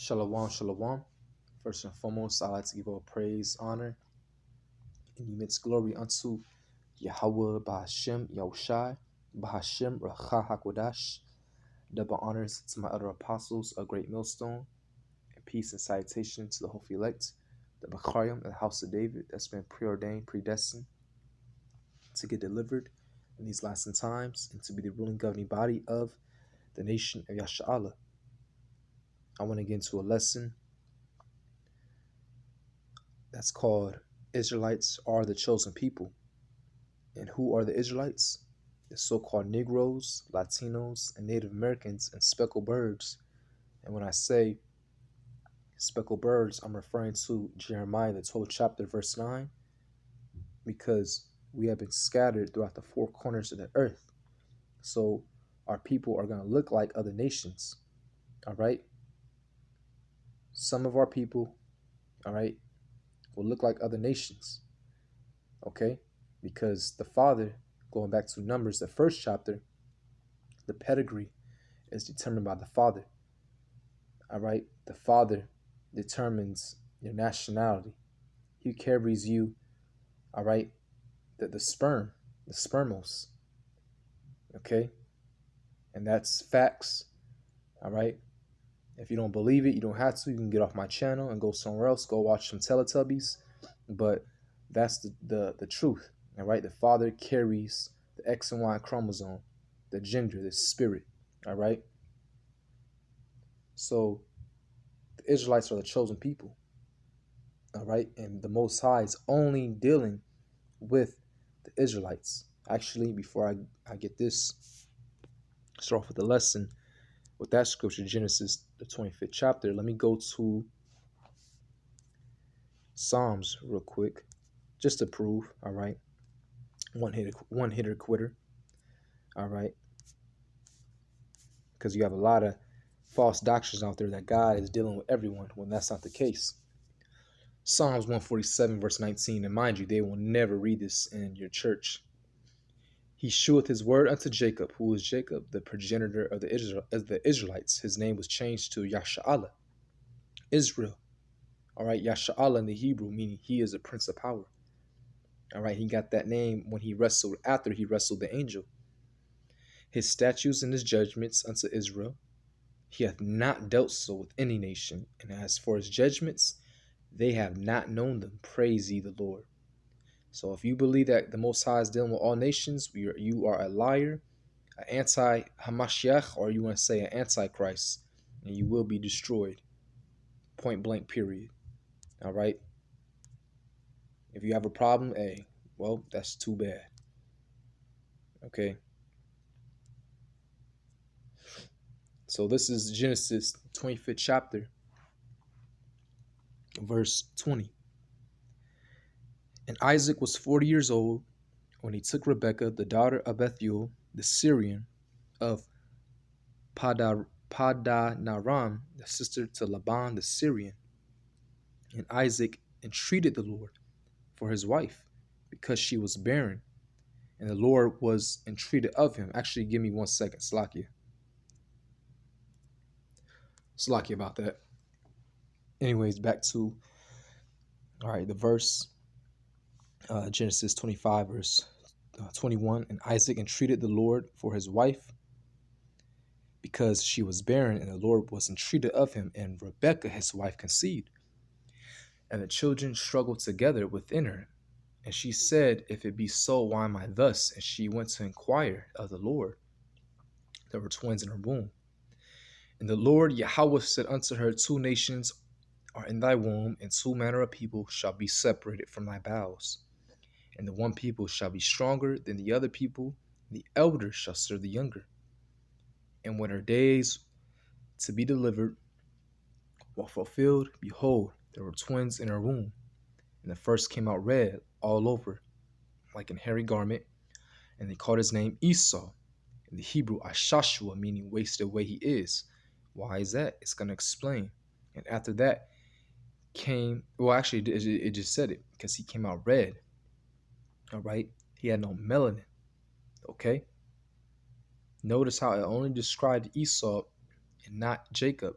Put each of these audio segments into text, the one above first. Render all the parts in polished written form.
Shalom, shalom. First and foremost, I like to give all praise, honor, and immense glory unto Yahweh Bahashem Yahushai, Bahashem Racha HaKodash. Double honors to my other apostles, a great millstone, and peace and salutation to the hopefully elect, the Bacharium and the house of David that's been preordained, predestined to get delivered in these last times and to be the ruling governing body of the nation of Yasha'Allah. I want to get into a lesson that's called Israelites are the chosen people. And who are the Israelites? The so-called Negroes, Latinos, and Native Americans, and speckled birds. And when I say speckled birds, I'm referring to Jeremiah, the 12th chapter, verse 9, because we have been scattered throughout the four corners of the earth. So our people are going to look like other nations, all right? Some of our people, all right, will look like other nations, okay? Because the Father, going back to Numbers, the first chapter, the pedigree is determined by the Father. All right? The Father determines your nationality. He carries you, all right? The sperm, the spermos. Okay? And that's facts. All right? If you don't believe it, you don't have to. You can get off my channel and go somewhere else. Go watch some Teletubbies. But that's the truth. All right? The Father carries the X and Y chromosome, the gender, the spirit. All right? So the Israelites are the chosen people. All right? And the Most High is only dealing with the Israelites. Actually, before I get this, start off with the lesson with that scripture, Genesis, the 25th chapter. Let me go to Psalms real quick, just to prove, all right? One hitter quitter, all right? Because you have a lot of false doctrines out there that God is dealing with everyone when that's not the case. Psalms 147, verse 19, and mind you, they will never read this in your church. He sheweth his word unto Jacob. Who is Jacob? The progenitor of the Israelites. His name was changed to Yasha'Allah, Israel. All right, Yasha'Allah in the Hebrew, meaning he is a prince of power. All right, he got that name when he wrestled, after he wrestled the angel. His statutes and his judgments unto Israel. He hath not dealt so with any nation. And as for his judgments, they have not known them. Praise ye the Lord. So if you believe that the Most High is dealing with all nations, you are a liar, an anti-Hamashiach, or you want to say an antichrist, and you will be destroyed. Point blank, period. All right? If you have a problem, hey, well, that's too bad. Okay? So this is Genesis 25th chapter, verse 20. And Isaac was 40 years old when he took Rebekah, the daughter of Bethuel, the Syrian, of Padanaram, the sister to Laban the Syrian. And Isaac entreated the Lord for his wife because she was barren. And the Lord was entreated of him. Actually, give me 1 second. Slakia about that. Anyways, back to, all right, the verse. Genesis 25, verse 21. And Isaac entreated the Lord for his wife because she was barren, and the Lord was entreated of him. And Rebekah, his wife, conceived. And the children struggled together within her. And she said, if it be so, why am I thus? And she went to inquire of the Lord. There were twins in her womb. And the Lord Yahweh said unto her, 2 nations are in thy womb, and 2 manner of people shall be separated from thy bowels. And the one people shall be stronger than the other people, and the elder shall serve the younger. And when her days to be delivered were fulfilled, behold, there were twins in her womb. And the first came out red all over, like an hairy garment, and they called his name Esau. In the Hebrew, Ashashua, meaning wasted away he is. Why is that? It's going to explain. And after that came, well, actually, it just said it, because he came out red. All right? He had no melanin. Okay? Notice how it only described Esau and not Jacob.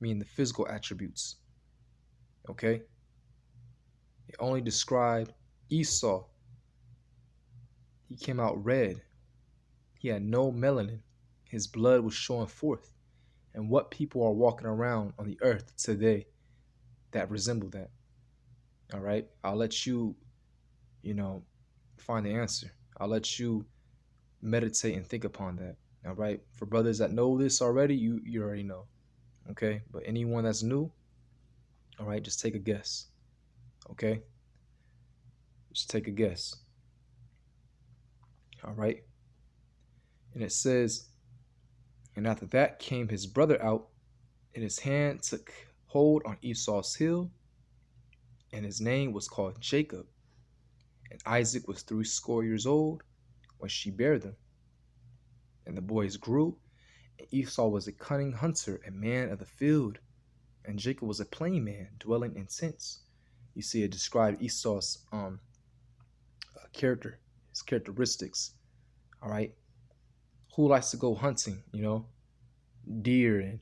meaning the physical attributes. Okay? It only described Esau. He came out red. He had no melanin. His blood was showing forth. And what people are walking around on the earth today that resemble that? All right? I'll let you, you know, find the answer. I'll let you meditate and think upon that. All right? For brothers that know this already, you already know. Okay? But anyone that's new, all right, just take a guess. Okay? Just take a guess. All right? And it says, and after that came his brother out, and his hand took hold on Esau's heel, and his name was called Jacob. And Isaac was 60 years old when she bare them. And the boys grew, and Esau was a cunning hunter, a man of the field, and Jacob was a plain man, dwelling in tents. You see, it described Esau's character, his characteristics. All right, who likes to go hunting? Deer and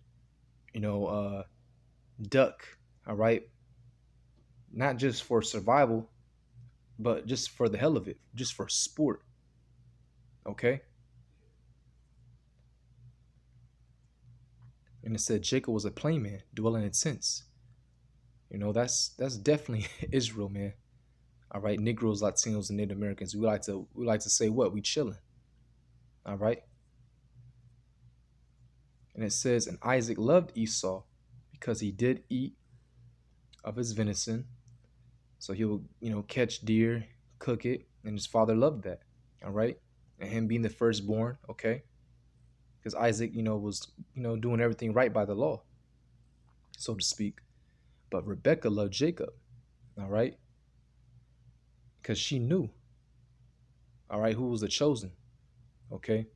you know, duck. All right, not just for survival, but just for the hell of it, just for sport. Okay, and it said Jacob was a plain man, dwelling in tents. That's definitely Israel, man. All right, Negroes, Latinos, and Native Americans. We like to say what? We chilling. All right. And it says, and Isaac loved Esau because he did eat of his venison. So he would, catch deer, cook it, and his father loved that. All right. And him being the firstborn, okay. Because Isaac, was, doing everything right by the law, so to speak. But Rebecca loved Jacob. All right. Because she knew, all right, who was the chosen. Okay.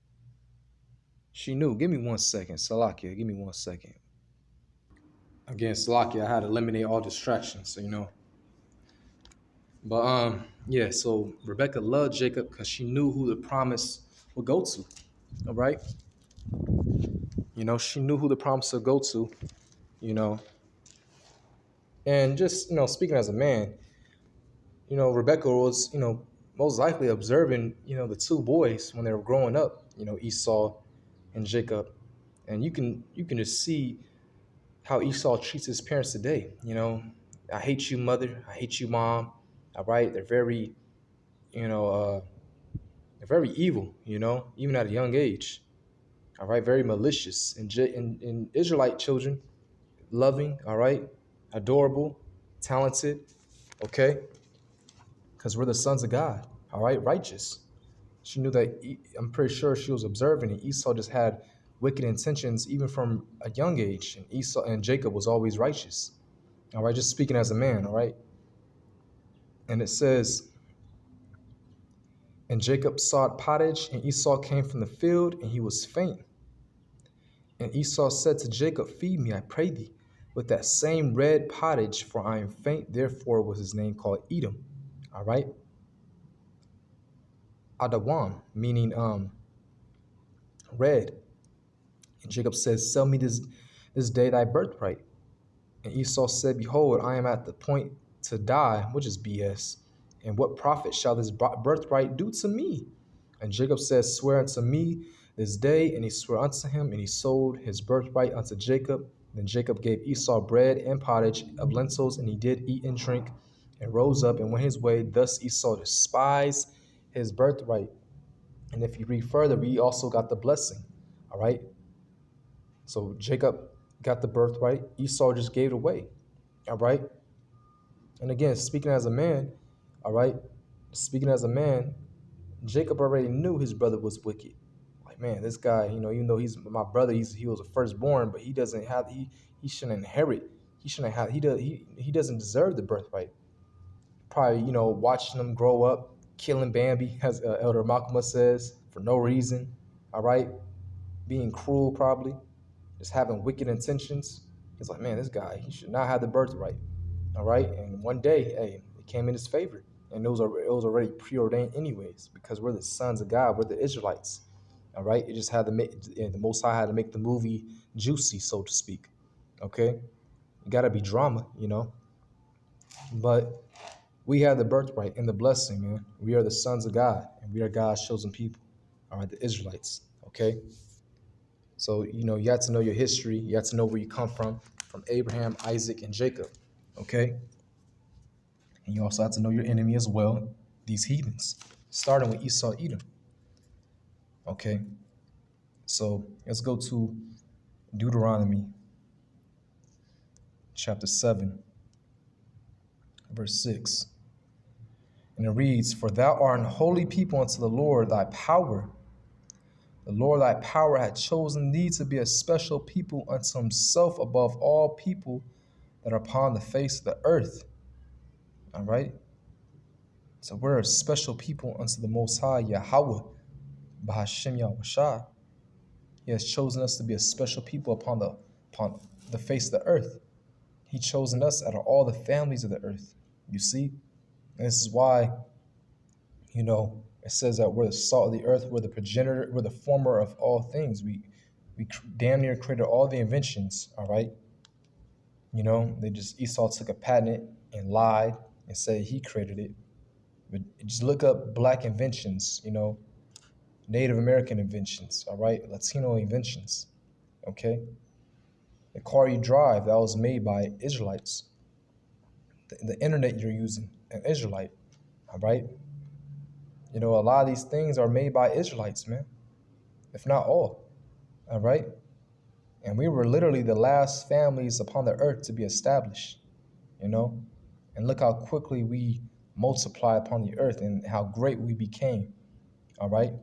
She knew. Give me 1 second. Salakia, give me 1 second. Again, Salakia, I had to eliminate all distractions, But yeah, so Rebecca loved Jacob because she knew who the promise would go to. All right. She knew who the promise would go to, you know. And just, speaking as a man, Rebecca was, most likely observing, the two boys when they were growing up, Esau and Jacob. And you can just see how Esau treats his parents today. I hate you, mother. I hate you, mom. All right. You know, uh, they're very evil, even at a young age. All right. Very malicious. And Israelite children, loving, all right, adorable, talented, okay, because we're the sons of God, all right, righteous. She knew that. I'm pretty sure she was observing, and Esau just had wicked intentions even from a young age. And Esau and Jacob was always righteous. All right, just speaking as a man, all right. And it says, and Jacob sought pottage, and Esau came from the field, and he was faint. And Esau said to Jacob, feed me, I pray thee, with that same red pottage, for I am faint. Therefore was his name called Edom. All right. Adawam, meaning red. And Jacob says, sell me this day thy birthright. And Esau said, behold, I am at the point to die, which is BS. And what profit shall this birthright do to me? And Jacob says, swear unto me this day. And he swore unto him, and he sold his birthright unto Jacob. Then Jacob gave Esau bread and pottage of lentils, and he did eat and drink, and rose up and went his way. Thus Esau despised his birthright. And if you read further, we also got the blessing. All right. So Jacob got the birthright. Esau just gave it away. All right. And again, speaking as a man, all right, speaking as a man, Jacob already knew his brother was wicked. Like, man, this guy, even though he's my brother, he was a firstborn, but he doesn't have he shouldn't inherit. He shouldn't have he doesn't deserve the birthright. Probably, watching him grow up, killing Bambi, as Elder Malcolm says, for no reason. All right, being cruel, probably, just having wicked intentions. He's like, man, this guy, he should not have the birthright. All right. And one day, hey, it came in his favor. And it was already preordained anyways, because we're the sons of God. We're the Israelites. All right. It just had to make, the Most High had to make the movie juicy, so to speak. Okay, you gotta be drama. But we have the birthright and the blessing, man. We are the sons of God, and we are God's chosen people. All right, the Israelites. Okay, so you have to know your history. You have to know where you come from Abraham, Isaac, and Jacob. Okay, and you also have to know your enemy as well, these heathens, starting with Esau, Edom. Okay, so let's go to Deuteronomy chapter 7, verse 6. And it reads, "For thou art an holy people unto the Lord thy power. The Lord thy power hath chosen thee to be a special people unto himself above all people that are upon the face of the earth." All right? So we're a special people unto the Most High, Yahweh, Bahashem Yahushua. He has chosen us to be a special people upon the face of the earth. He chosen us out of all the families of the earth. You see? And this is why, it says that we're the salt of the earth, we're the progenitor, we're the former of all things. We damn near created all the inventions, all right? Esau took a patent and lied and said he created it. But just look up black inventions, Native American inventions, all right? Latino inventions, okay? The car you drive, that was made by Israelites. The internet you're using, an Israelite, all right? A lot of these things are made by Israelites, man, if not all right? And we were literally the last families upon the earth to be established, you know? And look how quickly we multiply upon the earth and how great we became, all right?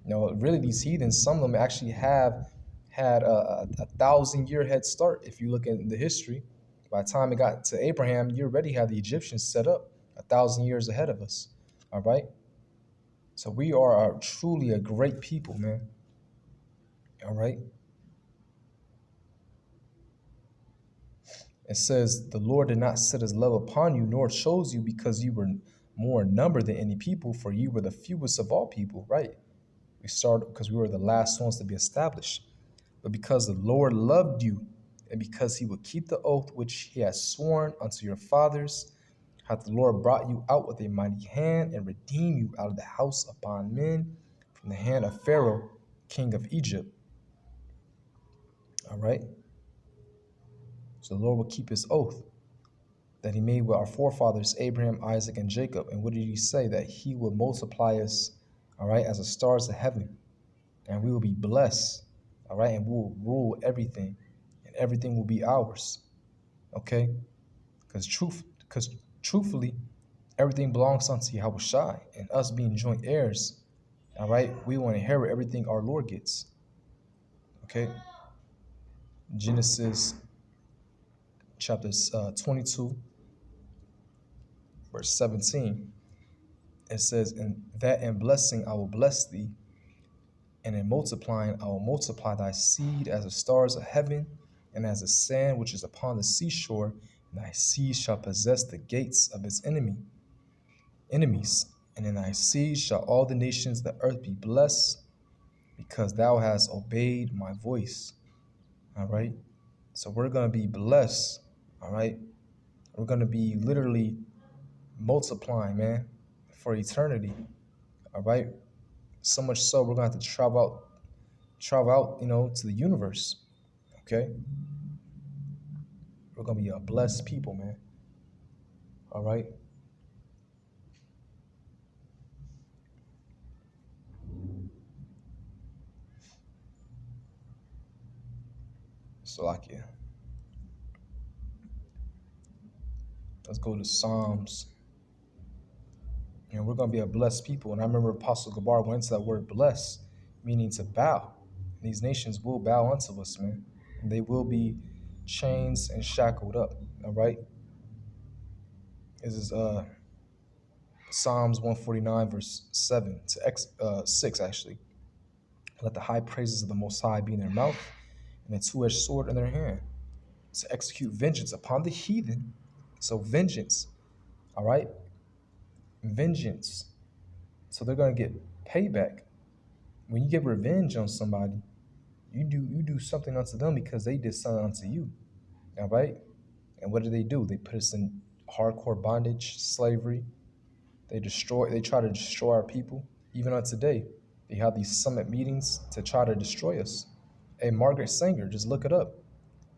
Really, these heathens, some of them actually have had a 1,000-year head start. If you look at the history, by the time it got to Abraham, you already had the Egyptians set up 1,000 years ahead of us, all right? So we are truly a great people, man, all right? It says, "The Lord did not set his love upon you, nor chose you because you were more in number than any people, for you were the fewest of all people," right? We started because we were the last ones to be established. But because the Lord loved you, and because he would keep the oath which he has sworn unto your fathers, hath the Lord brought you out with a mighty hand and redeemed you out of the house of bondmen from the hand of Pharaoh, king of Egypt. All right? So the Lord will keep his oath that he made with our forefathers, Abraham, Isaac, and Jacob. And what did he say? That he would multiply us, all right, as the stars of heaven. And we will be blessed, all right? And we will rule everything. And everything will be ours, okay? Because truthfully, everything belongs unto Yahweh Shai. And us being joint heirs, all right, we will inherit everything our Lord gets, okay? Genesis chapter 22, verse 17. It says, "And that in blessing I will bless thee, and in multiplying I will multiply thy seed as the stars of heaven, and as the sand which is upon the seashore, and thy seed shall possess the gates of his enemies. And in thy seed shall all the nations of the earth be blessed, because thou hast obeyed my voice." All right? So we're going to be blessed, all right? We're going to be literally multiplying, man, for eternity, all right? So much so we're going to have to travel out, to the universe, okay? We're going to be a blessed people, man, all right? So, like, yeah. Let's go to Psalms. And we're going to be a blessed people. And I remember Apostle Gabar went into that word blessed, meaning to bow. And these nations will bow unto us, man. And they will be chains and shackled up, all right? This is Psalms 149, verse 7 to 6, actually. "Let the high praises of the Most High be in their mouth, and a two-edged sword in their hand, to execute vengeance upon the heathen." So vengeance, all right? Vengeance. So they're going to get payback. When you get revenge on somebody, You do something unto them because they did something unto you. All right. And what do? They put us in hardcore bondage, slavery. They try to destroy our people. Even on today, they have these summit meetings to try to destroy us. Hey, Margaret Sanger, just look it up.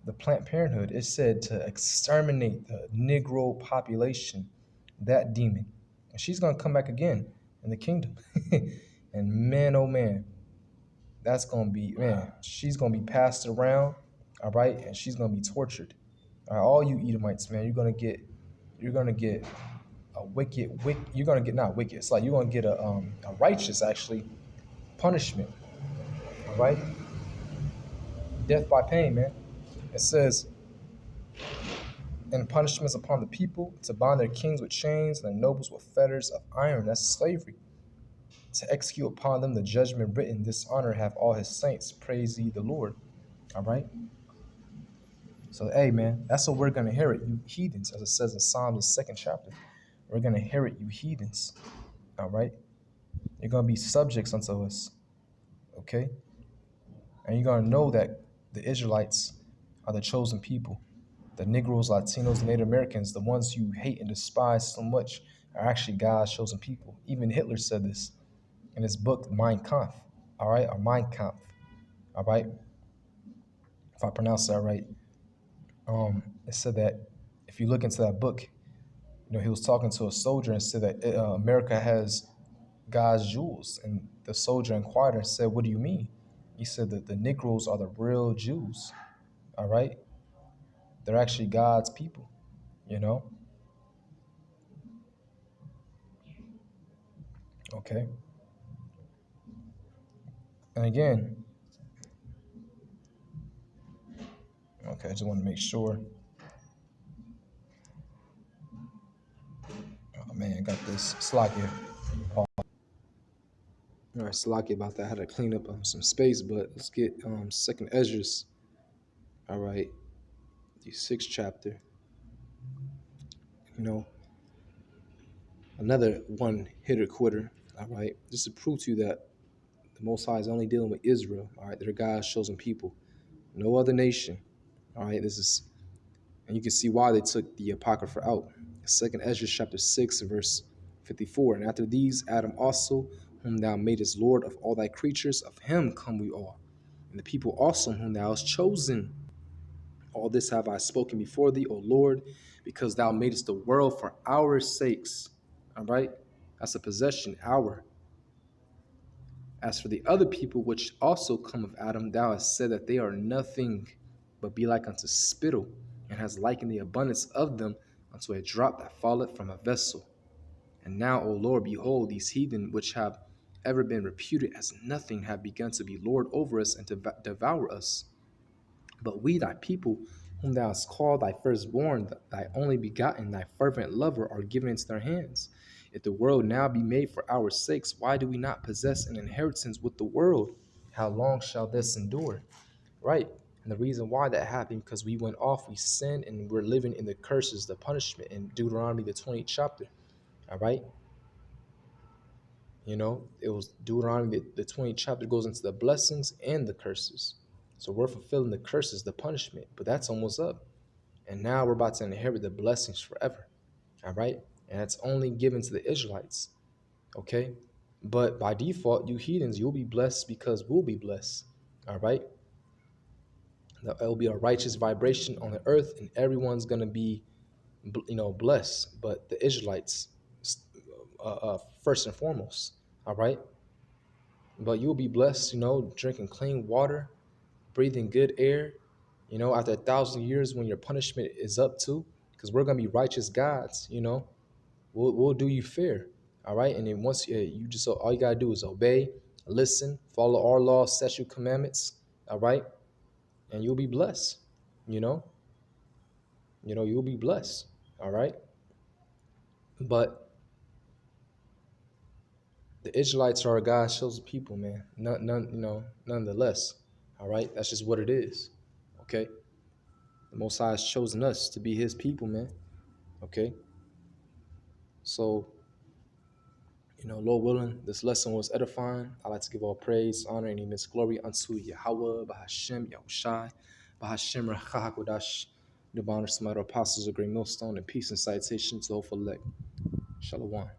The Planned Parenthood is said to exterminate the Negro population, that demon. And she's gonna come back again in the kingdom. And man, oh man, that's gonna be, man, she's gonna be passed around, all right, and she's gonna be tortured. All right, all you Edomites, man, you're gonna get a you're gonna get, not wicked, it's like you're gonna get a righteous, actually, punishment. All right, death by pain, man. It says, and punishments upon the people to bind their kings with chains and their nobles with fetters of iron. That's slavery. To execute upon them the judgment written, this honor have all his saints. Praise ye the Lord. All right. So, hey, man, that's what we're going to inherit, you heathens, as it says in Psalms, the second chapter. We're going to inherit you heathens. All right. You're going to be subjects unto us. Okay. And you're going to know that the Israelites are the chosen people. The Negroes, Latinos, Native Americans, the ones you hate and despise so much, are actually God's chosen people. Even Hitler said this in his book, Mein Kampf. All right. Or Mein Kampf. All right. If I pronounce that right. It said that if you look into that book, he was talking to a soldier and said that America has God's jewels. And the soldier inquired and said, "What do you mean?" He said that the Negroes are the real Jews. All right. They're actually God's people, you know? Okay. And again, okay, I just want to make sure. Oh man, I got this. Slocky. All right, Slocky about that. I had to clean up some space, but let's get second Esdras. All right, the sixth chapter. You know, another one hitter quitter. All right, just to prove to you that the Most High is only dealing with Israel. All right, they're God's chosen people, no other nation. All right, this is, and you can see why they took the Apocrypha out. Second Ezra chapter 6, verse 54. And after these, Adam also, whom thou madest Lord of all thy creatures, of him come we all. And the people also whom thou hast chosen. All this have I spoken before thee, O Lord, because thou madest the world for our sakes. All right? That's a possession, our. As for the other people which also come of Adam, thou hast said that they are nothing, but be like unto spittle, and hast likened the abundance of them unto a drop that falleth from a vessel. And now, O Lord, behold, these heathen which have ever been reputed as nothing have begun to be Lord over us and to devour us. But we, thy people, whom thou hast called thy firstborn, thy only begotten, thy fervent lover, are given into their hands. If the world now be made for our sakes, why do we not possess an inheritance with the world? How long shall this endure? Right. And the reason why that happened, because we went off, we sinned, and we're living in the curses, the punishment in Deuteronomy, the 20th chapter. All right. It was Deuteronomy, the 20th chapter goes into the blessings and the curses. So we're fulfilling the curses, the punishment, but that's almost up. And now we're about to inherit the blessings forever. All right. And that's only given to the Israelites. Okay. But by default, you heathens, you'll be blessed because we'll be blessed. All right. It will be a righteous vibration on the earth, and everyone's going to be, blessed. But the Israelites, first and foremost. All right. But you'll be blessed, drinking clean water, breathing good air, after 1,000 years when your punishment is up too, because we're going to be righteous gods, we'll do you fair. All right. And then once you just, all you got to do is obey, listen, follow our laws, statute, commandments. All right. And you'll be blessed, you know, you'll be blessed. All right. But the Israelites are God's chosen people, man. Nonetheless. All right. That's just what it is. Okay. The Most High has chosen us to be his people, man. Okay. So, Lord willing, this lesson was edifying. I like to give all praise, honor, and immense glory unto Yahweh, Bahashem, Yahushai, Bahashem, Rachahakodash, the honor to my apostles, a great millstone, and peace and citation to the hopeful elect. Shalom.